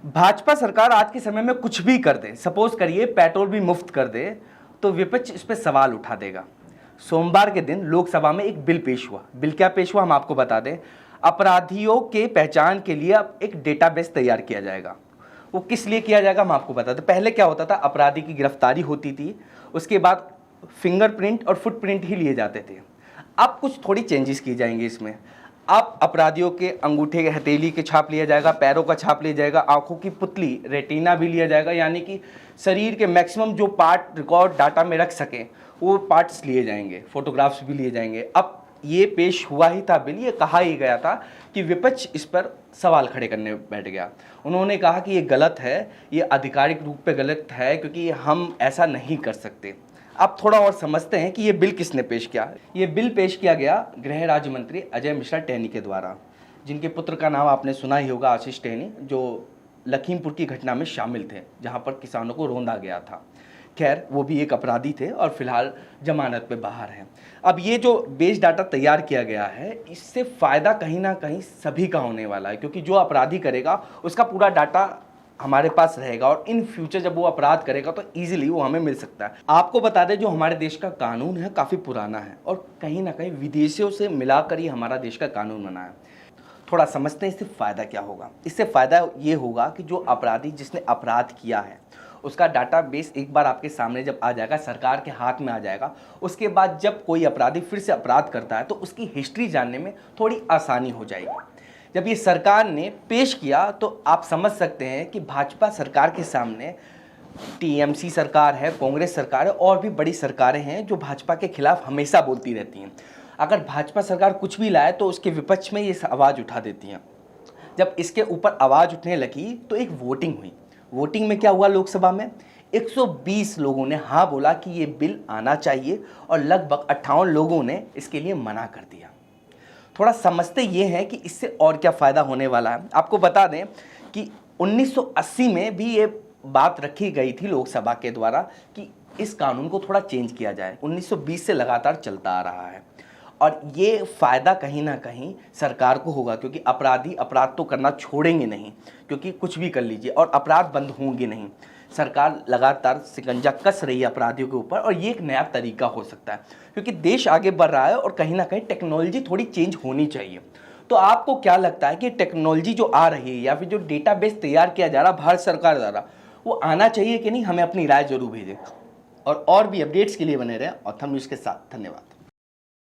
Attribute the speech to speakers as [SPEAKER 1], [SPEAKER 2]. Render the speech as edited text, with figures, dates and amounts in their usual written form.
[SPEAKER 1] भाजपा सरकार आज के समय में कुछ भी कर दे, सपोज करिए पेट्रोल भी मुफ्त कर दे, तो विपक्ष इस पर सवाल उठा देगा। सोमवार के दिन लोकसभा में एक बिल पेश हुआ। बिल क्या पेश हुआ हम आपको बता दें। अपराधियों के पहचान के लिए अब एक डेटाबेस तैयार किया जाएगा। वो किस लिए किया जाएगा हम आपको बता दें। पहले क्या होता था, अपराधी की गिरफ्तारी होती थी, उसके बाद फिंगरप्रिंट और फुटप्रिंट ही लिए जाते थे। अब कुछ थोड़ी चेंजेस की जाएंगे इसमें। अब अपराधियों के अंगूठे के हथेली के छाप लिया जाएगा, पैरों का छाप लिया जाएगा, आंखों की पुतली रेटिना भी लिया जाएगा, यानी कि शरीर के मैक्सिमम जो पार्ट रिकॉर्ड डाटा में रख सकें वो पार्ट्स लिए जाएंगे, फोटोग्राफ्स भी लिए जाएंगे। अब ये पेश हुआ ही था बिल, ये कहा ही गया था कि विपक्ष इस पर सवाल खड़े करने बैठ गया। उन्होंने कहा कि ये गलत है, ये आधिकारिक रूप पे गलत है, क्योंकि हम ऐसा नहीं कर सकते। अब थोड़ा और समझते हैं कि ये बिल किसने पेश किया। ये बिल पेश किया गया गृह राज्य मंत्री अजय मिश्रा टेनी के द्वारा, जिनके पुत्र का नाम आपने सुना ही होगा, आशीष टेनी, जो लखीमपुर की घटना में शामिल थे जहां पर किसानों को रौंदा गया था। खैर वो भी एक अपराधी थे और फिलहाल जमानत पे बाहर हैं। अब ये जो बेस डाटा तैयार किया गया है, इससे फ़ायदा कहीं ना कहीं सभी का होने वाला है, क्योंकि जो अपराधी करेगा उसका पूरा डाटा हमारे पास रहेगा और इन फ्यूचर जब वो अपराध करेगा तो इजीली वो हमें मिल सकता है। आपको बता दें, जो हमारे देश का कानून है काफ़ी पुराना है और कहीं ना कहीं विदेशियों से मिलाकर ही हमारा देश का कानून बना है। थोड़ा समझते हैं इससे फ़ायदा क्या होगा। इससे फ़ायदा ये होगा कि जो अपराधी जिसने अपराध किया है उसका डाटा बेस एक बार आपके सामने जब आ जाएगा, सरकार के हाथ में आ जाएगा, उसके बाद जब कोई अपराधी फिर से अपराध करता है तो उसकी हिस्ट्री जानने में थोड़ी आसानी हो जाएगी। जब ये सरकार ने पेश किया तो आप समझ सकते हैं कि भाजपा सरकार के सामने टीएमसी सरकार है, कांग्रेस सरकार है और भी बड़ी सरकारें हैं जो भाजपा के खिलाफ हमेशा बोलती रहती हैं। अगर भाजपा सरकार कुछ भी लाए तो उसके विपक्ष में ये आवाज़ उठा देती हैं। जब इसके ऊपर आवाज़ उठने लगी तो एक वोटिंग हुई। वोटिंग में क्या हुआ, लोकसभा में 120 लोगों ने हाँ बोला कि ये बिल आना चाहिए और लगभग 58 लोगों ने इसके लिए मना कर दिया। थोड़ा समझते ये हैं कि इससे और क्या फ़ायदा होने वाला है। आपको बता दें कि 1980 में भी ये बात रखी गई थी लोकसभा के द्वारा कि इस कानून को थोड़ा चेंज किया जाए। 1920 से लगातार चलता आ रहा है और ये फ़ायदा कहीं ना कहीं सरकार को होगा, क्योंकि अपराधी अपराध तो करना छोड़ेंगे नहीं, क्योंकि कुछ भी कर लीजिए और अपराध बंद होंगे नहीं। सरकार लगातार शिकंजा कस रही है अपराधियों के ऊपर और ये एक नया तरीका हो सकता है, क्योंकि देश आगे बढ़ रहा है और कहीं ना कहीं टेक्नोलॉजी थोड़ी चेंज होनी चाहिए। तो आपको क्या लगता है कि टेक्नोलॉजी जो आ रही है या फिर जो डेटाबेस तैयार किया जा रहा है भारत सरकार द्वारा, वो आना चाहिए कि नहीं? हमें अपनी राय जरूर भेजें और भी अपडेट्स के लिए बने रहें ऑथम न्यूज़ के साथ। धन्यवाद।